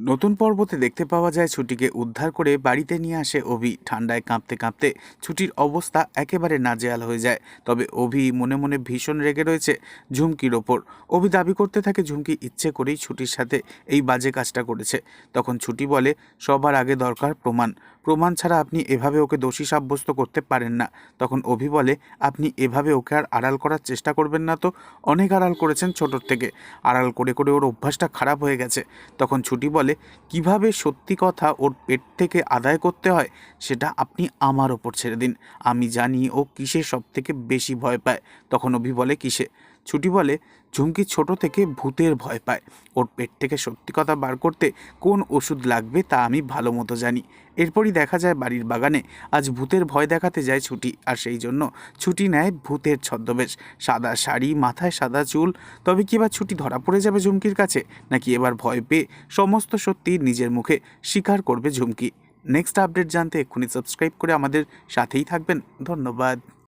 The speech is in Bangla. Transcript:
নতুন পর্বতে দেখতে পাওয়া যায় ছুটিকে উদ্ধার করে বাড়িতে নিয়ে আসে অভি। ঠান্ডায় কাঁপতে কাঁপতে ছুটির অবস্থা একেবারে নাজেহাল হয়ে যায়। তবে অভি মনে মনে ভীষণ রেগে রয়েছে ঝুমকির ওপর। অভি দাবি করতে থাকে ঝুমকি ইচ্ছে করেই ছুটির সাথে এই বাজে কাজটা করেছে। তখন ছুটি বলে, সবার আগে দরকার প্রমাণ। প্রমাণ ছাড়া আপনি এভাবে ওকে দোষী সাব্যস্ত করতে পারেন না। তখন অভি বলে, আপনি এভাবে ওকে আর আড়াল করার চেষ্টা করবেন না তো। অনেক আড়াল করেছেন ছোটোর থেকে, আড়াল করে করে ওর অভ্যাসটা খারাপ হয়ে গেছে। তখন ছুটি বলে, কিভাবে সত্যি কথা ওর পেট থেকে আদায় করতে হয় সেটা আপনি আমার ওপর ছেড়ে দিন। আমি জানি ও কিসে সব থেকে বেশি ভয় পায়। তখন অভি বলে, কিসে? ছুটি বলে, ঝুমকি ছোট থেকে ভূতের ভয় পায়। ওর পেট থেকে সত্যি কথা বার করতে কোন ওষুধ লাগবে তা আমি ভালো মতো জানি। এরপরই দেখা যায় বাড়ির বাগানে আজ ভূতের ভয় দেখাতে যায় ছুটি, আর সেই জন্য ছুটি নেয় ভূতের ছদ্মবেশ। সাদা শাড়ি, মাথায় সাদা চুল। তবে কি এবার ছুটি ধরা পড়ে যাবে ঝুমকির কাছে, নাকি এবার ভয় পেয়ে সমস্ত সত্যি নিজের মুখে স্বীকার করবে ঝুমকি? নেক্সট আপডেট জানতে এক্ষুনি সাবস্ক্রাইব করে আমাদের সাথেই থাকবেন। ধন্যবাদ।